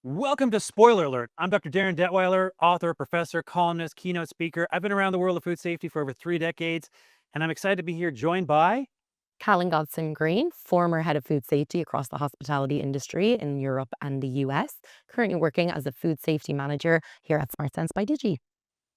Welcome to Spoiler Alert. I'm Dr. Darin Detwiler, author, professor, columnist, keynote speaker. I've been around the world of food safety for over 3 decades, and I'm excited to be here joined by. Callin Godson-Green, former head of food safety across the hospitality industry in Europe and the US, currently working as a food safety manager here at Smart Sense by Digi.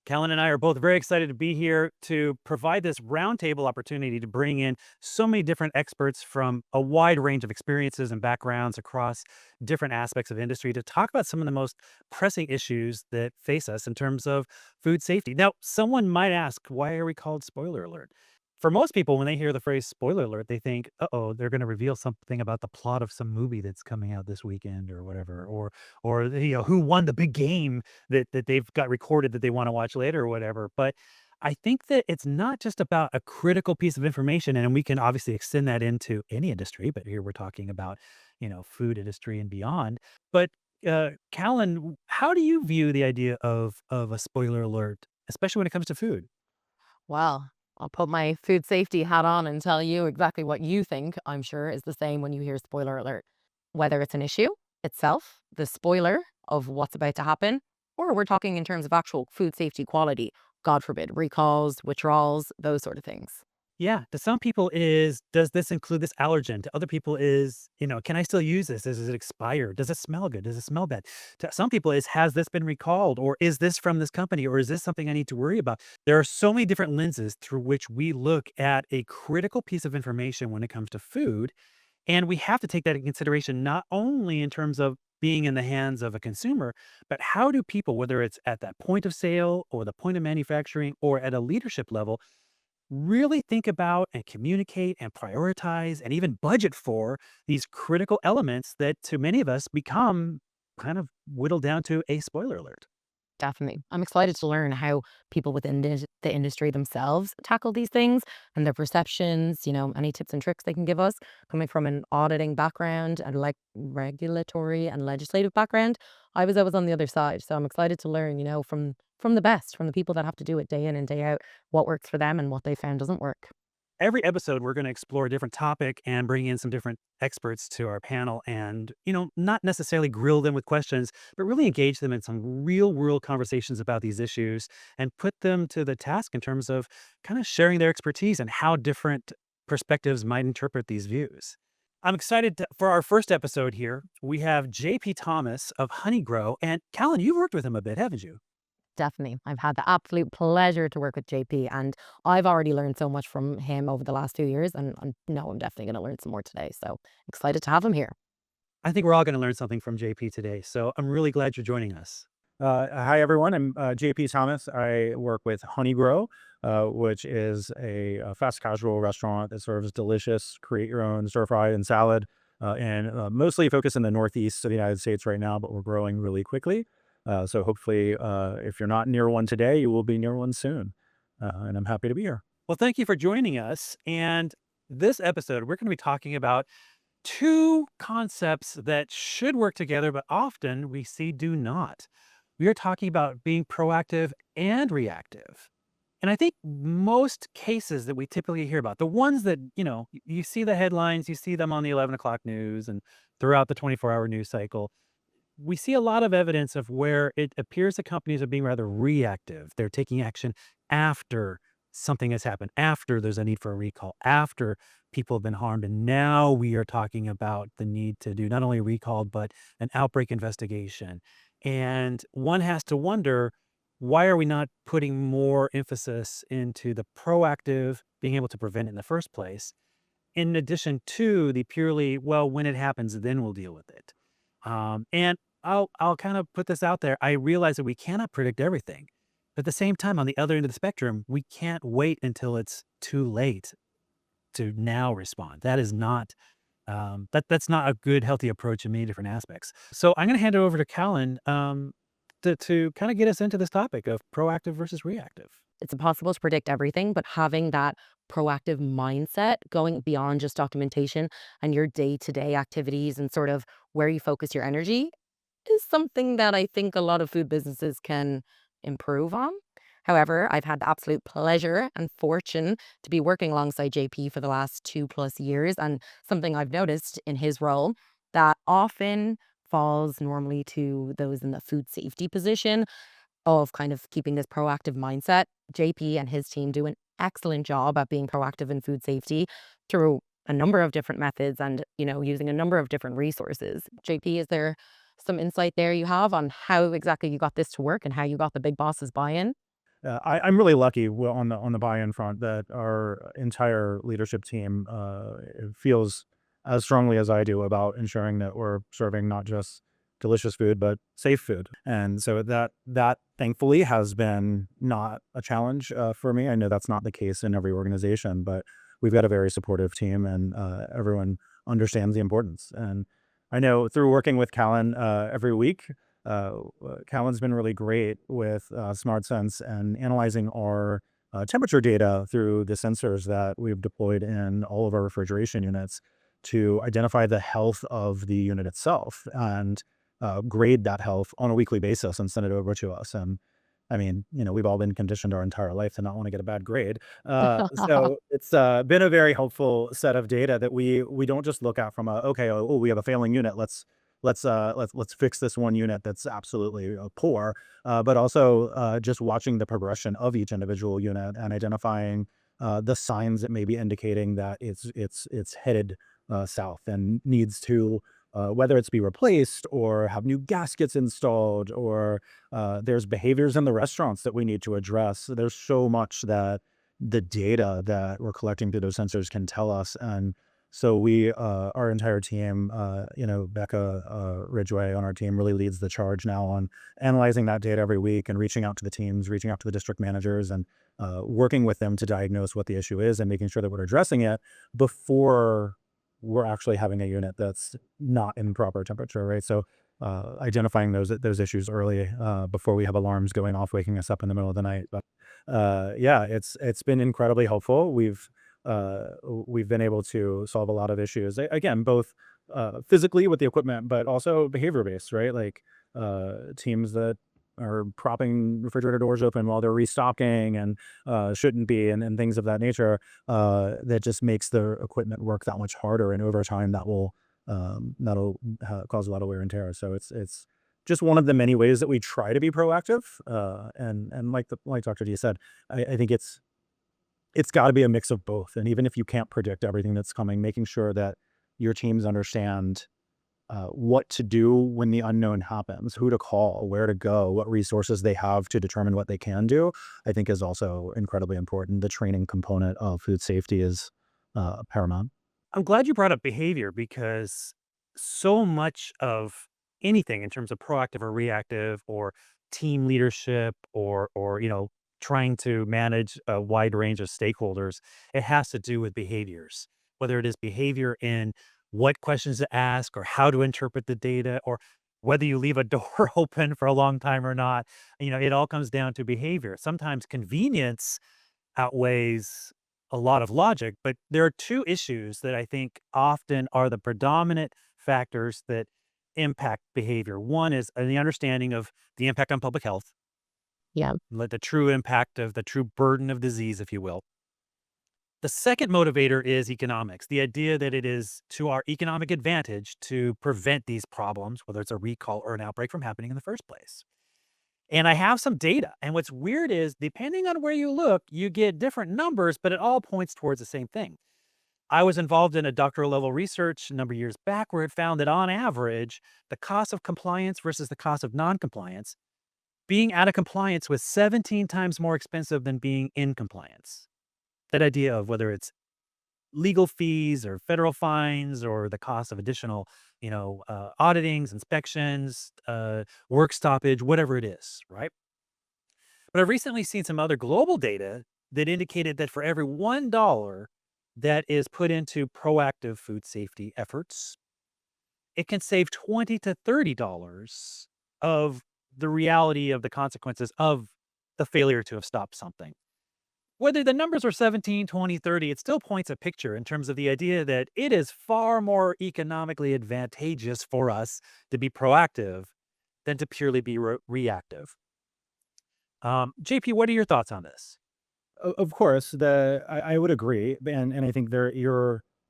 Callin and I are both very excited to be here to provide this roundtable opportunity to bring in so many different experts from a wide range of experiences and backgrounds across different aspects of industry to talk about some of the most pressing issues that face us in terms of food safety. Now, someone might ask, why are we called Spoiler Alert? For most people, when they hear the phrase spoiler alert, they think, uh-oh, they're going to reveal something about the plot of some movie that's coming out this weekend or whatever, or who won the big game that they've got recorded that they want to watch later or whatever. But I think that it's not just about a critical piece of information, and we can obviously extend that into any industry, but here we're talking about, food industry and beyond. But Callan, how do you view the idea of a spoiler alert, especially when it comes to food? Well, I'll put my food safety hat on and tell you exactly what you think, I'm sure, is the same when you hear spoiler alert. Whether it's an issue itself, the spoiler of what's about to happen, or we're talking in terms of actual food safety quality, God forbid, recalls, withdrawals, those sort of things. Yeah, to some people is, does this include this allergen? To other people is, can I still use this? Is it expired? Does it smell good? Does it smell bad? To some people is, has this been recalled? Or is this from this company? Or is this something I need to worry about? There are so many different lenses through which we look at a critical piece of information when it comes to food. And we have to take that in consideration, not only in terms of being in the hands of a consumer, but how do people, whether it's at that point of sale or the point of manufacturing or at a leadership level, really think about and communicate and prioritize and even budget for these critical elements that to many of us become kind of whittled down to a spoiler alert. Definitely. I'm excited to learn how people within the industry themselves tackle these things and their perceptions, any tips and tricks they can give us coming from an auditing background and like regulatory and legislative background. I was on the other side. So I'm excited to learn, from the best, from the people that have to do it day in and day out, what works for them and what they found doesn't work. Every episode, we're going to explore a different topic and bring in some different experts to our panel and, not necessarily grill them with questions, but really engage them in some real world conversations about these issues and put them to the task in terms of kind of sharing their expertise and how different perspectives might interpret these views. I'm excited for our first episode here. We have JP Thomas of honeygrow. And Callan, you've worked with him a bit, haven't you? Definitely. I've had the absolute pleasure to work with JP, and I've already learned so much from him over the last 2 years. And I know I'm definitely going to learn some more today. So excited to have him here. I think we're all going to learn something from JP today. So I'm really glad you're joining us. Hi, everyone. I'm JP Thomas. I work with honeygrow, which is a fast casual restaurant that serves delicious, create your own stir fry and salad, and mostly focused in the Northeast of the United States right now, but we're growing really quickly. So hopefully, if you're not near one today, you will be near one soon. And I'm happy to be here. Well, thank you for joining us. And this episode, we're going to be talking about two concepts that should work together, but often we see do not. We are talking about being proactive and reactive. And I think most cases that we typically hear about, the ones that, you see the headlines, you see them on the 11 o'clock news and throughout the 24-hour news cycle, we see a lot of evidence of where it appears that companies are being rather reactive. They're taking action after something has happened, after there's a need for a recall, after people have been harmed. And now we are talking about the need to do not only a recall, but an outbreak investigation. And one has to wonder, why are we not putting more emphasis into the proactive, being able to prevent it in the first place, in addition to the purely, well, when it happens, then we'll deal with it. And I'll kind of put this out there. I realize that we cannot predict everything. But at the same time, on the other end of the spectrum, we can't wait until it's too late to now respond. That is not that's not a good, healthy approach in many different aspects. So I'm going to hand it over to Callan to kind of get us into this topic of proactive versus reactive. It's impossible to predict everything, but having that proactive mindset going beyond just documentation and your day to day activities and sort of where you focus your energy is something that I think a lot of food businesses can improve on. However, I've had the absolute pleasure and fortune to be working alongside JP for the last 2+ years. And something I've noticed in his role that often falls normally to those in the food safety position of kind of keeping this proactive mindset. JP and his team do an excellent job at being proactive in food safety through a number of different methods and, using a number of different resources. JP, is there some insight there you have on how exactly you got this to work and how you got the big boss's buy-in? I'm really lucky on the buy-in front that our entire leadership team feels as strongly as I do about ensuring that we're serving not just delicious food but safe food, and so that thankfully has been not a challenge for me. I know that's not the case in every organization, but we've got a very supportive team, and everyone understands the importance. And I know through working with Callin every week, Callin's been really great with SmartSense and analyzing our temperature data through the sensors that we've deployed in all of our refrigeration units to identify the health of the unit itself and grade that health on a weekly basis and send it over to us. And I mean, we've all been conditioned our entire life to not want to get a bad grade. So it's been a very helpful set of data that we don't just look at from okay, oh, we have a failing unit. Let's fix this one unit that's absolutely poor, but also just watching the progression of each individual unit and identifying the signs that may be indicating that it's headed south and needs to whether it's be replaced or have new gaskets installed, or there's behaviors in the restaurants that we need to address. There's so much that the data that we're collecting through those sensors can tell us. And so our entire team, Becca Ridgway on our team really leads the charge now on analyzing that data every week and reaching out to the teams, reaching out to the district managers, and working with them to diagnose what the issue is and making sure that we're addressing it before we're actually having a unit that's not in proper temperature, right? So identifying those issues early before we have alarms going off, waking us up in the middle of the night. But yeah, it's been incredibly helpful. We've been able to solve a lot of issues. Again, both physically with the equipment, but also behavior based, right? Like teams that are propping refrigerator doors open while they're restocking and shouldn't be, and things of that nature. That just makes the equipment work that much harder, and over time that'll cause a lot of wear and tear. So it's just one of the many ways that we try to be proactive. And like Dr. D said, I think it's got to be a mix of both. And even if you can't predict everything that's coming, making sure that your teams understand what to do when the unknown happens, who to call, where to go, what resources they have to determine what they can do, I think is also incredibly important. The training component of food safety is paramount. I'm glad you brought up behavior because so much of anything in terms of proactive or reactive or team leadership or trying to manage a wide range of stakeholders, it has to do with behaviors. Whether it is behavior in what questions to ask or how to interpret the data or whether you leave a door open for a long time or not, it all comes down to behavior. Sometimes convenience outweighs a lot of logic, but there are two issues that I think often are the predominant factors that impact behavior. One is the understanding of the impact on public health, Yeah. like the true impact of the true burden of disease, if you will. The second motivator is economics, the idea that it is to our economic advantage to prevent these problems, whether it's a recall or an outbreak, from happening in the first place. And I have some data. And what's weird is depending on where you look, you get different numbers, but it all points towards the same thing. I was involved in a doctoral level research a number of years back where it found that on average, the cost of compliance versus the cost of non-compliance, being out of compliance was 17 times more expensive than being in compliance. That idea of whether it's legal fees or federal fines or the cost of additional, auditings, inspections, work stoppage, whatever it is, right? But I've recently seen some other global data that indicated that for every $1 that is put into proactive food safety efforts, it can save $20 to $30 of the reality of the consequences of the failure to have stopped something. Whether the numbers are 17, 20, 30, it still points a picture in terms of the idea that it is far more economically advantageous for us to be proactive than to purely be reactive. JP, what are your thoughts on this? Of course, I would agree, and I think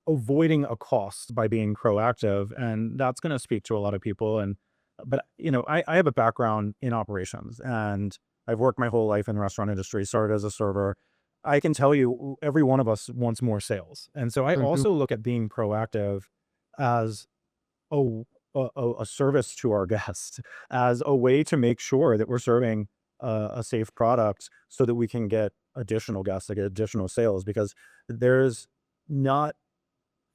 avoiding a cost by being proactive, and that's going to speak to a lot of people. And but I have a background in operations, and I've worked my whole life in the restaurant industry, started as a server. I can tell you every one of us wants more sales, and so I Mhm. also look at being proactive as a a service to our guests, as a way to make sure that we're serving a safe product so that we can get additional guests, like additional sales, because there's not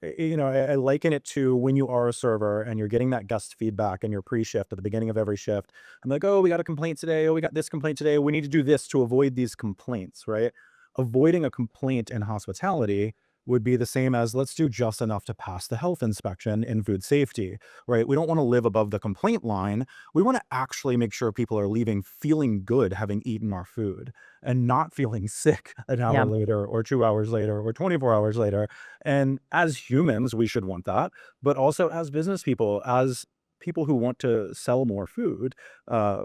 I liken it to when you are a server and you're getting that guest feedback in your pre-shift at the beginning of every shift. I'm like, oh, we got a complaint today. Oh, we got this complaint today. We need to do this to avoid these complaints, right? Avoiding a complaint in hospitality would be the same as let's do just enough to pass the health inspection in food safety, right? We don't want to live above the complaint line. We want to actually make sure people are leaving feeling good having eaten our food and not feeling sick an Yeah. hour later or 2 hours later or 24 hours later. And as humans, we should want that, but also as business people, as people who want to sell more food,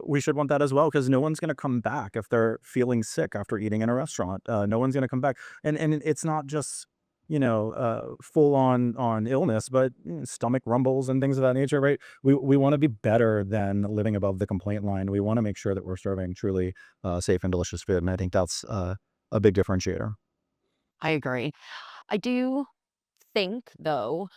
we should want that as well, because no one's going to come back if they're feeling sick after eating in a restaurant. No one's going to come back, and it's not just full on illness, but stomach rumbles and things of that nature, right? We want to be better than living above the complaint line. We want to make sure that we're serving truly safe and delicious food, and I think that's a big differentiator. I agree. I do think, though,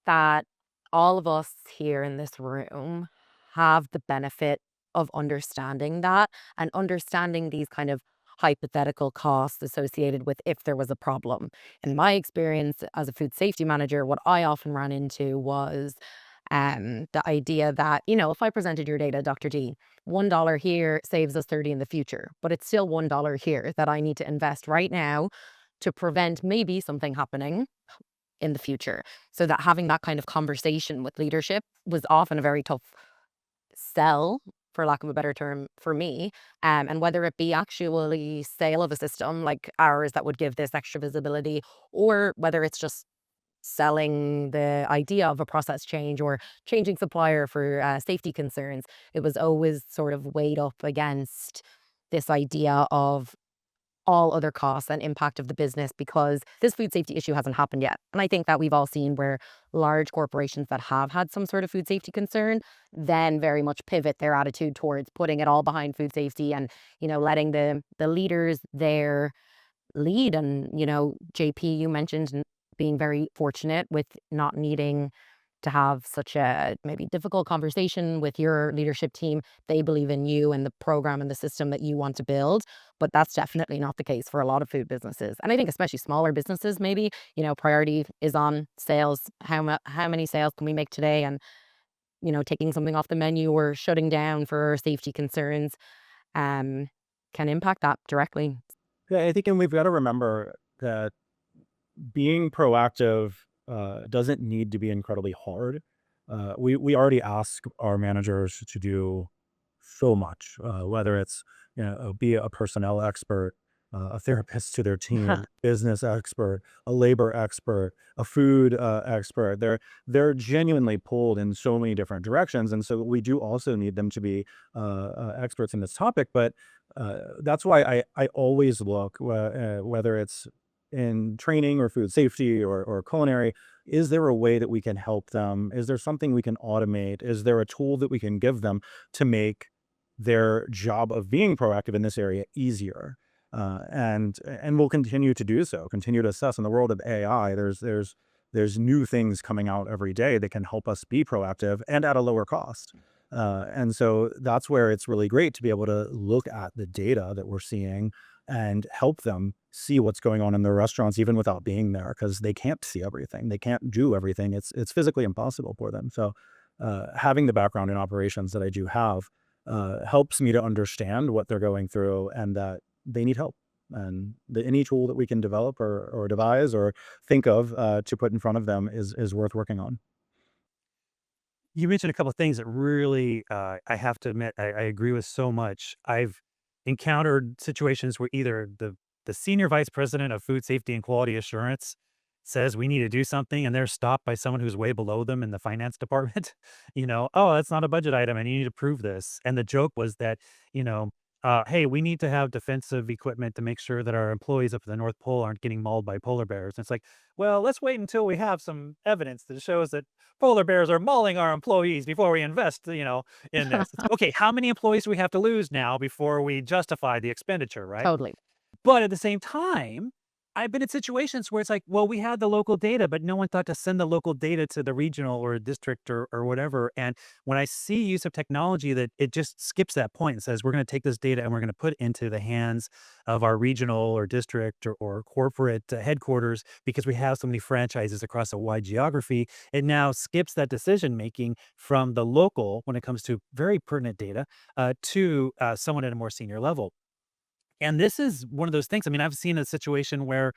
that all of us here in this room have the benefit of understanding that and understanding these kind of hypothetical costs associated with if there was a problem. In my experience as a food safety manager, what I often ran into was the idea that, if I presented your data, Dr. D, $1 here saves us 30 in the future, but it's still $1 here that I need to invest right now to prevent maybe something happening in the future. So that having that kind of conversation with leadership was often a very tough sell, for lack of a better term, for me. And whether it be actually sale of a system like ours that would give this extra visibility, or whether it's just selling the idea of a process change or changing supplier for safety concerns, it was always sort of weighed up against this idea of all other costs and impact of the business because this food safety issue hasn't happened yet. And I think that we've all seen where large corporations that have had some sort of food safety concern then very much pivot their attitude towards putting it all behind food safety and, letting the leaders there lead. And, JP, you mentioned being very fortunate with not needing to have such a maybe difficult conversation with your leadership team. They believe in you and the program and the system that you want to build. But that's definitely not the case for a lot of food businesses. And I think especially smaller businesses, maybe, priority is on sales. How many sales can we make today? And, taking something off the menu or shutting down for safety concerns um, can impact that directly. Yeah, I think, and we've got to remember that being proactive doesn't need to be incredibly hard. We already ask our managers to do so much, whether it's be a personnel expert, a therapist to their team, business expert, a labor expert, a food expert. They're genuinely pulled in so many different directions, and so we do also need them to be experts in this topic. But that's why I always look, whether it's in training or food safety or culinary, is there a way that we can help them? Is there something we can automate? Is there a tool that we can give them to make their job of being proactive in this area easier? And we'll continue to do so, continue to assess. In the world of AI, there's new things coming out every day that can help us be proactive and at a lower cost. And so that's where it's really great to be able to look at the data that we're seeing and help them see what's going on in their restaurants, even without being there, because they can't see everything. They can't do everything. It's physically impossible for them. So having the background in operations that I do have helps me to understand what they're going through and that they need help. And any tool that we can develop or devise or think of to put in front of them is worth working on. You mentioned a couple of things that really, I have to admit, I agree with so much. I've encountered situations where either the senior vice president of food safety and quality assurance says we need to do something, and they're stopped by someone who's way below them in the finance department. Oh, that's not a budget item, and you need to prove this. And the joke was that, you know, hey, we need to have defensive equipment to make sure that our employees up at the North Pole aren't getting mauled by polar bears. And it's like, well, let's wait until we have some evidence that shows that polar bears are mauling our employees before we invest, in this. It's like, okay, how many employees do we have to lose now before we justify the expenditure, right? Totally. But at the same time, I've been in situations where it's like, well, we had the local data, but no one thought to send the local data to the regional or district or whatever. And when I see use of technology that it just skips that point and says, we're going to take this data and we're going to put it into the hands of our regional or district or corporate headquarters because we have so many franchises across a wide geography, it now skips that decision making from the local when it comes to very pertinent data to someone at a more senior level. And this is one of those things. I mean, I've seen a situation where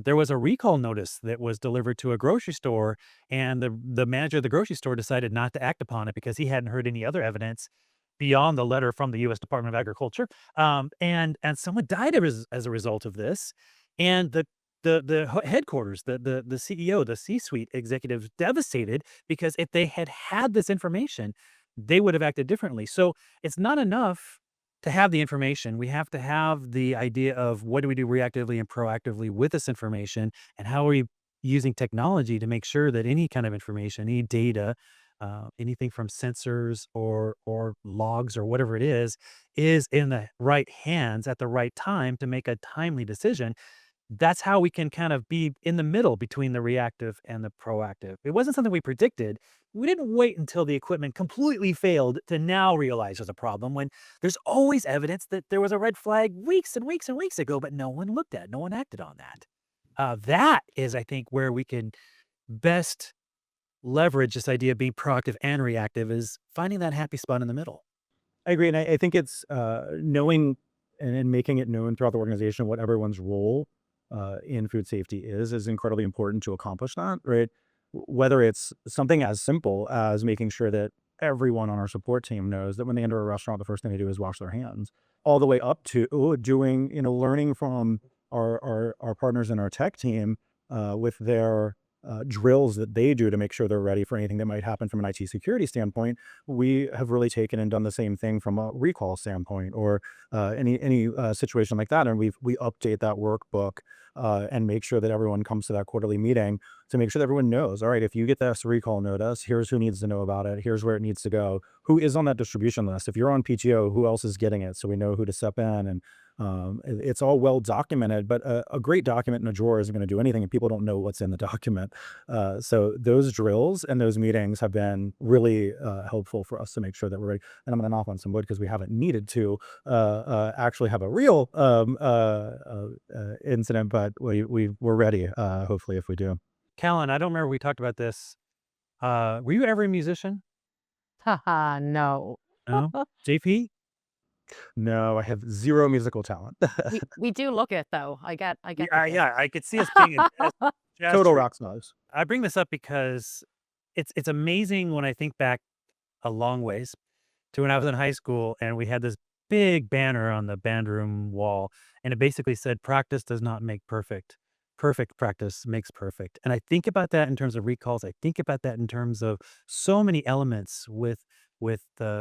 there was a recall notice that was delivered to a grocery store, and the manager of the grocery store decided not to act upon it because he hadn't heard any other evidence beyond the letter from the U.S. Department of Agriculture. And someone died as a result of this, and the headquarters, the CEO, the C-suite executives devastated because if they had had this information, they would have acted differently. So it's not enough to have the information. We have to have the idea of what do we do reactively and proactively with this information, and how are we using technology to make sure that any kind of information, any data, anything from sensors or logs or whatever it is in the right hands at the right time to make a timely decision. That's how we can kind of be in the middle between the reactive and the proactive. It wasn't something we predicted. We didn't wait until the equipment completely failed to now realize there's a problem when there's always evidence that there was a red flag weeks and weeks and weeks ago, but no one looked at, no one acted on that. That is, I think, where we can best leverage this idea of being proactive and reactive is finding that happy spot in the middle. I agree, and I think it's knowing and making it known throughout the organization what everyone's role in food safety is incredibly important to accomplish that, right? Whether it's something as simple as making sure that everyone on our support team knows that when they enter a restaurant, the first thing they do is wash their hands, all the way up to doing, learning from our partners in our tech team with their drills that they do to make sure they're ready for anything that might happen from an IT security standpoint. We have really taken and done the same thing from a recall standpoint or any situation like that, and we update that workbook and make sure that everyone comes to that quarterly meeting to make sure that everyone knows. All right, if you get this recall notice, here's who needs to know about it. Here's where it needs to go. Who is on that distribution list? If you're on PTO, who else is getting it? So we know who to step in, and it's all well documented. But a great document in a drawer isn't going to do anything if people don't know what's in the document. So those drills and those meetings have been really helpful for us to make sure that we're ready. And I'm going to knock on some wood because we haven't needed to actually have a real incident, but we're ready. Hopefully, if we do. Callin, I don't remember we talked about this. Were you ever a musician? Haha, no. No? JP? No, I have zero musical talent. We do look it though. I get the Yeah, gist. yeah, I could see us being a jazz Total trio. rock stars. I bring this up because it's amazing when I think back a long ways to when I was in high school and we had this big banner on the band room wall, and it basically said, "Practice does not make perfect. Perfect practice makes perfect." And I think about that in terms of recalls. I think about that in terms of so many elements with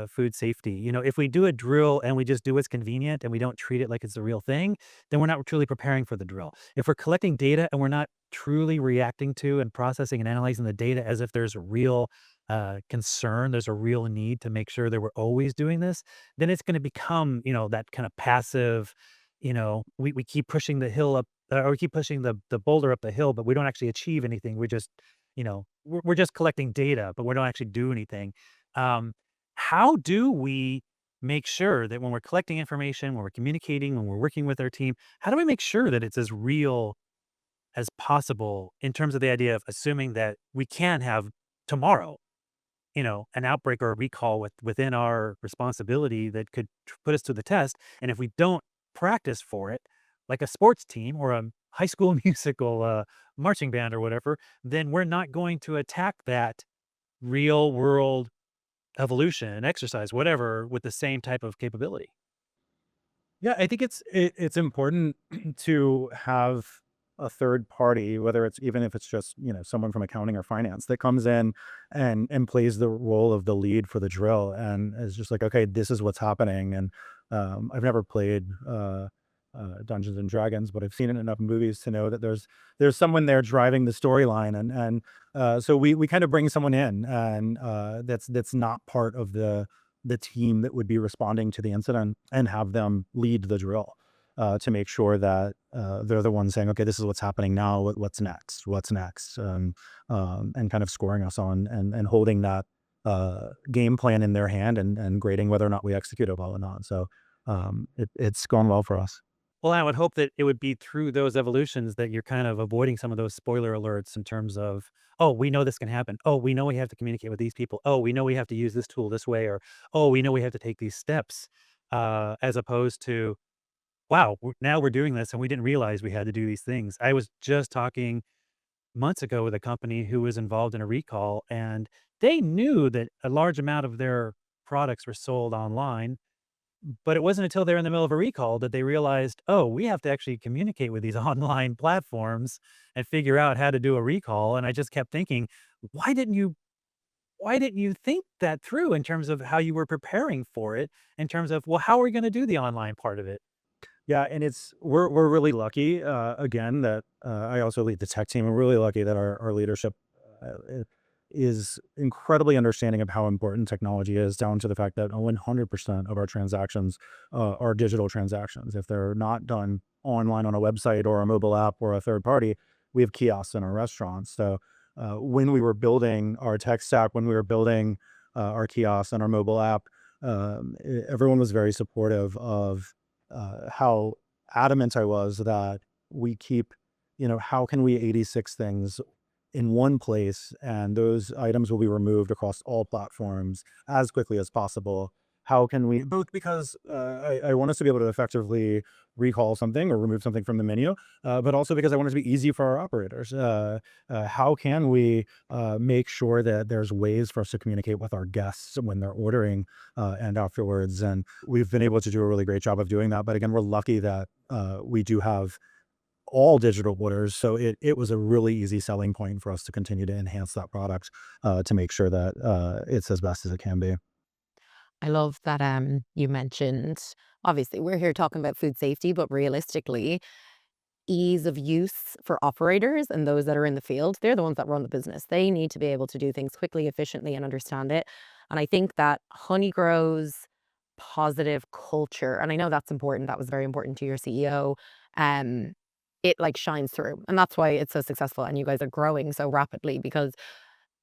food safety. If we do a drill and we just do what's convenient and we don't treat it like it's the real thing, then we're not truly preparing for the drill. If we're collecting data and we're not truly reacting to and processing and analyzing the data as if there's a real concern, there's a real need to make sure that we're always doing this, then it's going to become, that kind of passive, we keep pushing the hill up or we keep pushing the boulder up the hill, but we don't actually achieve anything. We just, we're just collecting data, but we don't actually do anything. Um, how do we make sure that when we're collecting information, when we're communicating, when we're working with our team, how do we make sure that it's as real as possible in terms of the idea of assuming that we can have tomorrow, an outbreak or a recall within our responsibility that could put us to the test. And if we don't practice for it, like a sports team or a high school musical marching band or whatever, then we're not going to attack that real world evolution, exercise, whatever, with the same type of capability. Yeah, I think it's important to have a third party, whether it's even if it's just someone from accounting or finance that comes in and plays the role of the lead for the drill and is just like, okay, this is what's happening, and I've never played Dungeons and Dragons, but I've seen it in enough movies to know that there's someone there driving the storyline, and so we kind of bring someone in, and that's not part of the team that would be responding to the incident, and have them lead the drill to make sure that they're the ones saying, okay, this is what's happening now. What's next? What's next? And kind of scoring us on, and holding that game plan in their hand, and grading whether or not we execute it well or not. So it's gone well for us. Well, I would hope that it would be through those evolutions that you're kind of avoiding some of those spoiler alerts in terms of, oh, we know this can happen. Oh, we know we have to communicate with these people. Oh, we know we have to use this tool this way, or oh, we know we have to take these steps, as opposed to, wow, now we're doing this and we didn't realize we had to do these things. I was just talking months ago with a company who was involved in a recall, and they knew that a large amount of their products were sold online, but it wasn't until they're in the middle of a recall that they realized, "Oh, we have to actually communicate with these online platforms and figure out how to do a recall." And I just kept thinking, "Why didn't you why didn't you think that through in terms of how you were preparing for it, in terms of, well, how are we gonna do the online part of it?" Yeah, and we're really lucky, again, that I also lead the tech team. We're really lucky that our leadership is incredibly understanding of how important technology is, down to the fact that 100% of our transactions are digital transactions. If they're not done online on a website or a mobile app or a third party, we have kiosks in our restaurants. So when we were building our tech stack, when we were building our kiosks and our mobile app, everyone was very supportive of how adamant I was that we keep, how can we 86 things in one place, and those items will be removed across all platforms as quickly as possible. How can we, both because I want us to be able to effectively recall something or remove something from the menu, but also because I want it to be easy for our operators. How can we make sure that there's ways for us to communicate with our guests when they're ordering and afterwards? And we've been able to do a really great job of doing that. But again, we're lucky that we do have all digital orders. So it was a really easy selling point for us to continue to enhance that product to make sure that it's as best as it can be. I love that you mentioned, obviously we're here talking about food safety, but realistically, ease of use for operators and those that are in the field, they're the ones that run the business. They need to be able to do things quickly, efficiently, and understand it. And I think that Honeygrow's positive culture, and I know that's important, that was very important to your CEO, um, it like shines through. And that's why it's so successful and you guys are growing so rapidly, because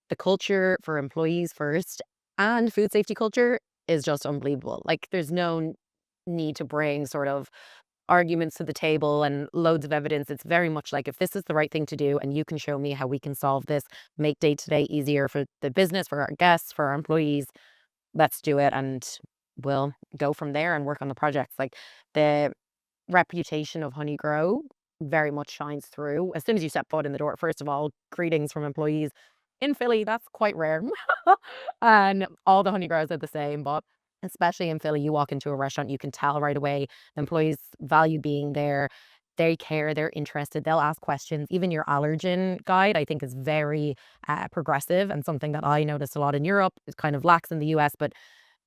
the culture for employees first and food safety culture is just unbelievable. Like there's no need to bring sort of arguments to the table and loads of evidence. It's very much like, if this is the right thing to do and you can show me how we can solve this, make day to day easier for the business, for our guests, for our employees, let's do it. And we'll go from there and work on the projects. Like the reputation of Honeygrow very much shines through as soon as you step foot in the door. First of all, greetings from employees in Philly. That's quite rare. And all the Honeygrows are the same, but especially in Philly, you walk into a restaurant, you can tell right away employees value being there. They care, they're interested, they'll ask questions. Even your allergen guide, I think, is very progressive, and something that I noticed a lot in Europe. It kind of lacks in the US, but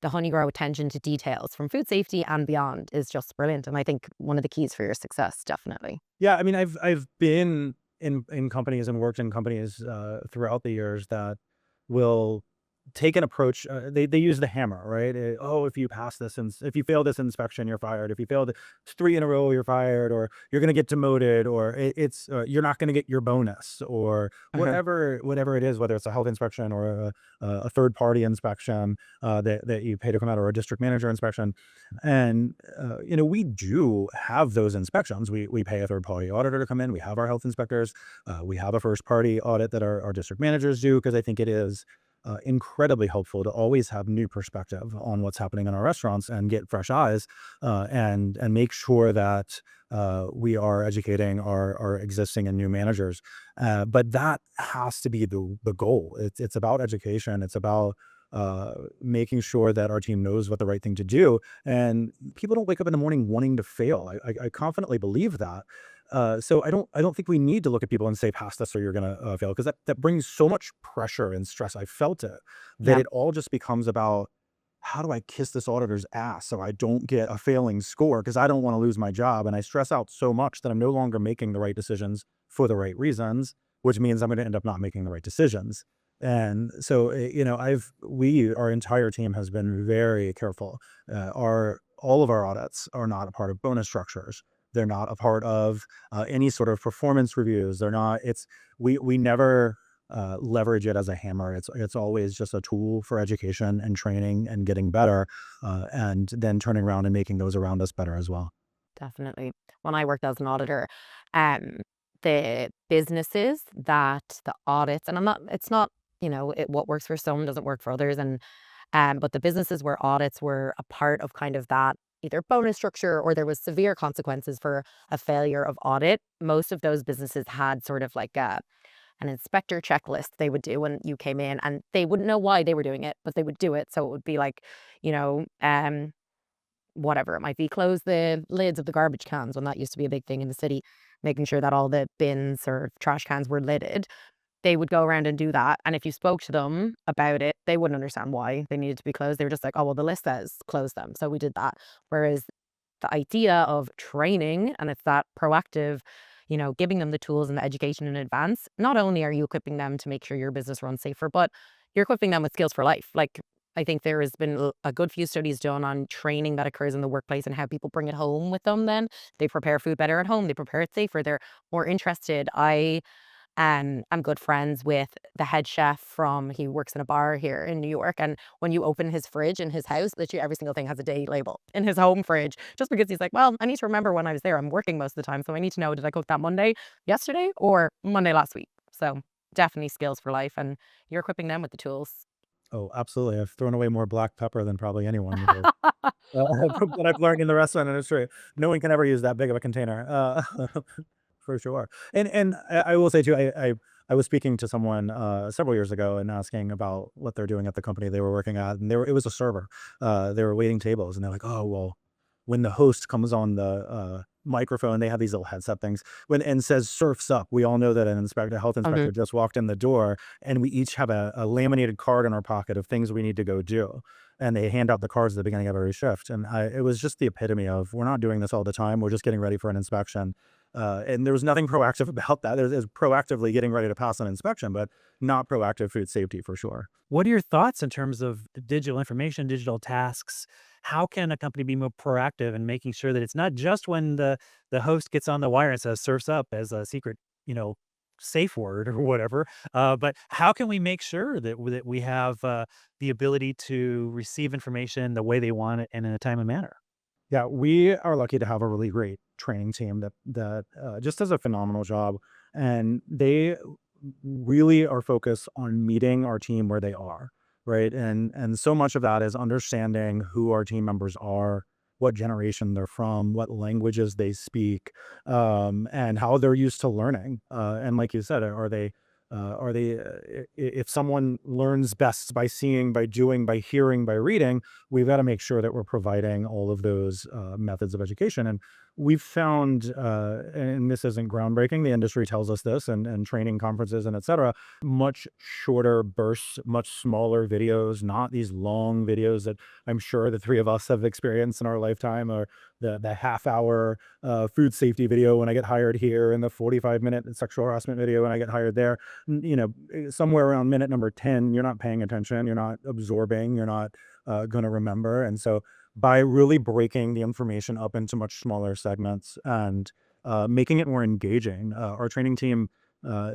the Honeygrow attention to details from food safety and beyond is just brilliant. And I think one of the keys for your success, definitely. Yeah, I mean, I've been in companies and worked in companies throughout the years that will take an approach. They use the hammer, right? Oh, if you pass this, and if you fail this inspection, you're fired. If you fail 3 in a row, you're fired, or you're going to get demoted, or it's you're not going to get your bonus, or Uh-huh. whatever it is, whether it's a health inspection or a third party inspection that you pay to come out, or a district manager inspection. And we do have those inspections. We pay a third party auditor to come in. We have our health inspectors. We have a first party audit that our district managers do, because I think it is incredibly helpful to always have new perspective on what's happening in our restaurants, and get fresh eyes, and make sure that we are educating our existing and new managers. But that has to be the goal. It's about education. It's about making sure that our team knows what the right thing to do. And people don't wake up in the morning wanting to fail. I confidently believe that. So I don't think we need to look at people and say, pass this or you're gonna fail, because that brings so much pressure and stress. I felt it, that Yeah. it all just becomes about how do I kiss this auditor's ass so I don't get a failing score? Because I don't want to lose my job. And I stress out so much that I'm no longer making the right decisions for the right reasons, which means I'm going to end up not making the right decisions. And so, our entire team has been very careful. All of our audits are not a part of bonus structures. They're not a part of any sort of performance reviews. They're not, we never leverage it as a hammer. It's always just a tool for education and training and getting better, and then turning around and making those around us better as well. Definitely. When I worked as an auditor, um, the businesses that the audits, and it's not, what works for some doesn't work for others. But the businesses where audits were a part of kind of that either bonus structure or there was severe consequences for a failure of audit, most of those businesses had sort of like an inspector checklist they would do when you came in, and they wouldn't know why they were doing it, but they would do it. So it would be like, you know, whatever it might be, close the lids of the garbage cans when that used to be a big thing in the city, making sure that all the bins or trash cans were lidded. They would go around and do that. And if you spoke to them about it, they wouldn't understand why they needed to be closed. They were just like, oh, well, the list says close them. So we did that. Whereas the idea of training, and it's that proactive, giving them the tools and the education in advance, not only are you equipping them to make sure your business runs safer, but you're equipping them with skills for life. Like, I think there has been a good few studies done on training that occurs in the workplace and how people bring it home with them then. They prepare food better at home, they prepare it safer, they're more interested. I'm good friends with the head chef he works in a bar here in New York. And when you open his fridge in his house, literally every single thing has a date label in his home fridge, just because he's like, well, I need to remember when I was there. I'm working most of the time. So I need to know, did I cook that Monday yesterday or Monday last week? So definitely skills for life. And you're equipping them with the tools. Oh, absolutely. I've thrown away more black pepper than probably anyone because from what I've learned in the restaurant industry, no one can ever use that big of a container, for sure. And I will say too, I was speaking to someone several years ago and asking about what they're doing at the company they were working at, and it was a server. They were waiting tables, and they're like, "Oh, well, when the host comes on the microphone, they have these little headset things and says surfs up. We all know that a health Mhm. inspector just walked in the door, and we each have a laminated card in our pocket of things we need to go do. And they hand out the cards at the beginning of every shift. And it was just the epitome of, we're not doing this all the time. We're just getting ready for an inspection. And there was nothing proactive about that. There's proactively getting ready to pass an inspection, but not proactive food safety for sure. What are your thoughts in terms of digital information, digital tasks? How can a company be more proactive in making sure that it's not just when the host gets on the wire and says "surfs up" as a secret, you know, safe word or whatever, but how can we make sure that we have the ability to receive information the way they want it and in a timely manner? Yeah, we are lucky to have a really great training team that just does a phenomenal job, and they really are focused on meeting our team where they are, right? And so much of that is understanding who our team members are, what generation they're from, what languages they speak, and how they're used to learning. And like you said, if someone learns best by seeing, by doing, by hearing, by reading, we've got to make sure that we're providing all of those methods of education. And we've found, and this isn't groundbreaking, the industry tells us this, and training conferences and et cetera, much shorter bursts, much smaller videos, not these long videos that I'm sure the three of us have experienced in our lifetime, or the half hour food safety video when I get hired here, and the 45-minute sexual harassment video when I get hired there. Somewhere around minute number 10, you're not paying attention, you're not absorbing, you're not going to remember. And so by really breaking the information up into much smaller segments and making it more engaging, our training team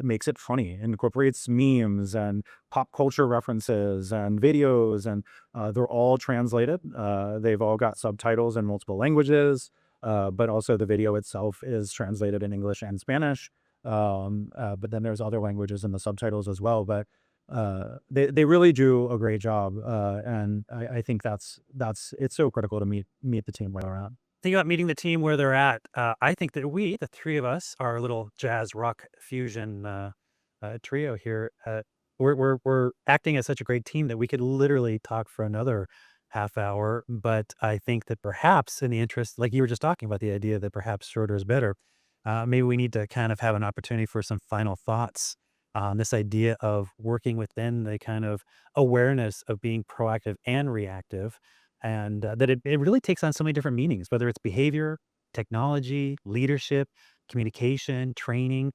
makes it funny, incorporates memes and pop culture references and videos, and they're all translated. They've all got subtitles in multiple languages, but also the video itself is translated in English and Spanish. But then there's other languages in the subtitles as well. But they really do a great job, and I think that's it's so critical to meet the team where they're at. Think about meeting the team where they're at. I think that the three of us, our little jazz rock fusion trio here, we're acting as such a great team that we could literally talk for another half hour. But I think that perhaps in the interest, like you were just talking about, the idea that perhaps shorter is better. Maybe we need to kind of have an opportunity for some final thoughts This idea of working within the kind of awareness of being proactive and reactive, and that it really takes on so many different meanings, whether it's behavior, technology, leadership, communication, training,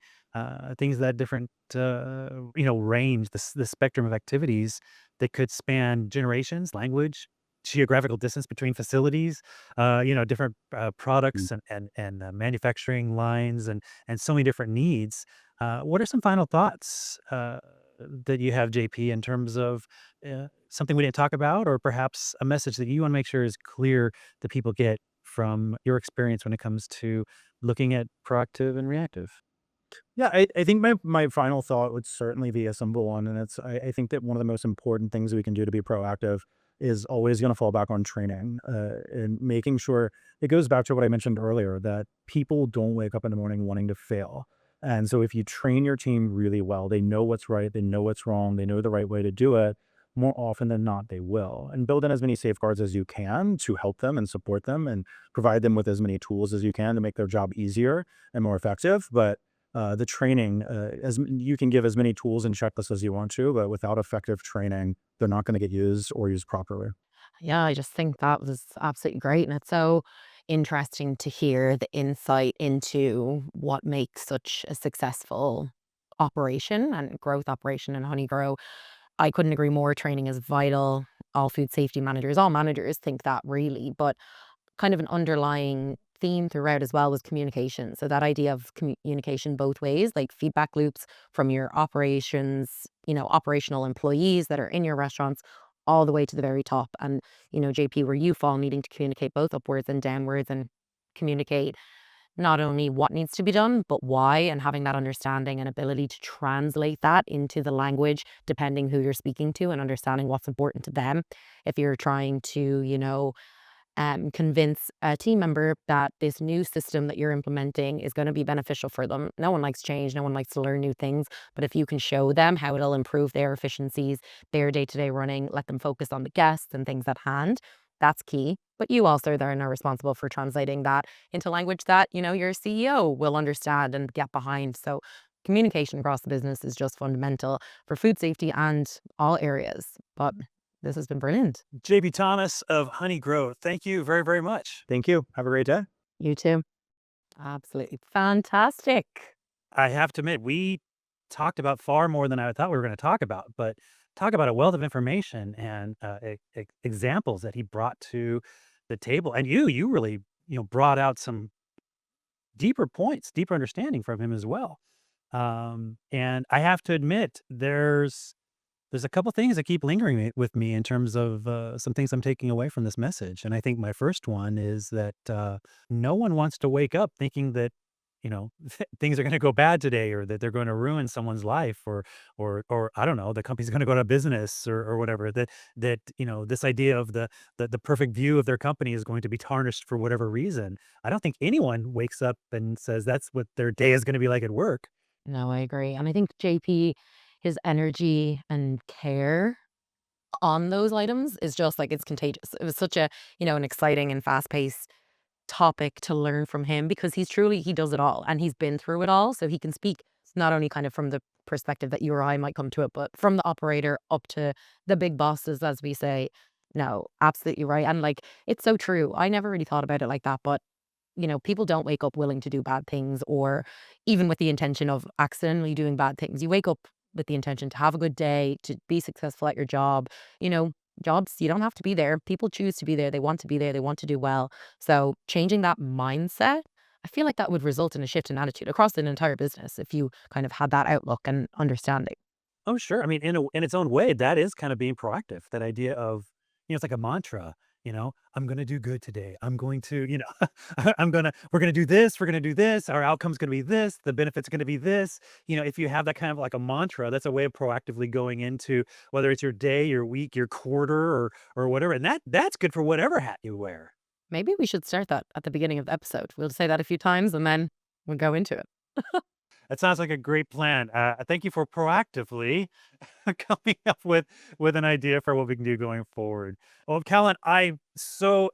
things that different, range, the spectrum of activities that could span generations, language, geographical distance between facilities, different Mm. products and manufacturing lines and so many different needs. What are some final thoughts that you have, JP, in terms of something we didn't talk about, or perhaps a message that you want to make sure is clear that people get from your experience when it comes to looking at proactive and reactive? Yeah, I think my final thought would certainly be a simple one, and I think that one of the most important things we can do to be proactive is always going to fall back on training and making sure it goes back to what I mentioned earlier that people don't wake up in the morning wanting to fail. And so if you train your team really well, they know what's right, they know what's wrong, they know the right way to do it. More often than not, they will. And build in as many safeguards as you can to help them and support them and provide them with as many tools as you can to make their job easier and more effective. But the training, you can give as many tools and checklists as you want to, but without effective training, they're not going to get used or used properly. Yeah, I just think that was absolutely great. And it's so interesting to hear the insight into what makes such a successful operation and growth operation in honeygrow. I couldn't agree more. Training is vital. All food safety managers, all managers think that really, but kind of an underlying theme throughout as well was communication. So that idea of communication both ways, like feedback loops from your operations, operational employees that are in your restaurants all the way to the very top. And, JP, where you fall needing to communicate both upwards and downwards and communicate not only what needs to be done, but why, and having that understanding and ability to translate that into the language, depending who you're speaking to and understanding what's important to them. If you're trying to, convince a team member that this new system that you're implementing is going to be beneficial for them. No one likes change. No one likes to learn new things. But if you can show them how it'll improve their efficiencies, their day to day running, let them focus on the guests and things at hand, that's key. But you also then are responsible for translating that into language that, your CEO will understand and get behind. So communication across the business is just fundamental for food safety and all areas. But this has been brilliant. JP Thomas of Honey Grow, thank you very, very much. Thank you. Have a great day. You too. Absolutely fantastic. I have to admit, we talked about far more than I thought we were going to talk about, but talk about a wealth of information and examples that he brought to the table. And you really, brought out some deeper points, deeper understanding from him as well. And I have to admit, there's a couple things that keep lingering with me in terms of some things I'm taking away from this message. And I think my first one is that no one wants to wake up thinking that, things are going to go bad today, or that they're going to ruin someone's life, or I don't know, the company's going to go out of business, or whatever. That this idea of the perfect view of their company is going to be tarnished for whatever reason. I don't think anyone wakes up and says that's what their day is going to be like at work. No, I agree. And I think JP, his energy and care on those items is just like it's contagious. It was such a, an exciting and fast paced topic to learn from him because he does it all and he's been through it all. So he can speak not only kind of from the perspective that you or I might come to it, but from the operator up to the big bosses, as we say. No, absolutely right. And like, it's so true. I never really thought about it like that, but people don't wake up willing to do bad things or even with the intention of accidentally doing bad things. You wake up with the intention to have a good day, to be successful at your job. You know, jobs, you don't have to be there. People choose to be there. They want to be there. They want to do well. So changing that mindset, I feel like that would result in a shift in attitude across an entire business if you kind of had that outlook and understanding. Oh, sure. I mean, in its own way, that is kind of being proactive. That idea of, it's like a mantra. I'm going to do good today. I'm going to, we're going to do this. We're going to do this. Our outcome's going to be this. The benefits are going to be this. If you have that kind of like a mantra, that's a way of proactively going into whether it's your day, your week, your quarter, or whatever. And that's good for whatever hat you wear. Maybe we should start that at the beginning of the episode. We'll say that a few times and then we'll go into it. That sounds like a great plan. Thank you for proactively coming up with an idea for what we can do going forward. Well, Callin, I'm so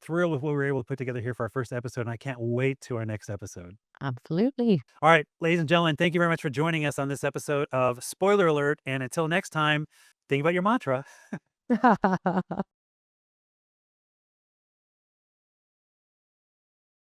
thrilled with what we were able to put together here for our first episode, and I can't wait to our next episode. Absolutely. All right, ladies and gentlemen, thank you very much for joining us on this episode of Spoiler Alert. And until next time, think about your mantra.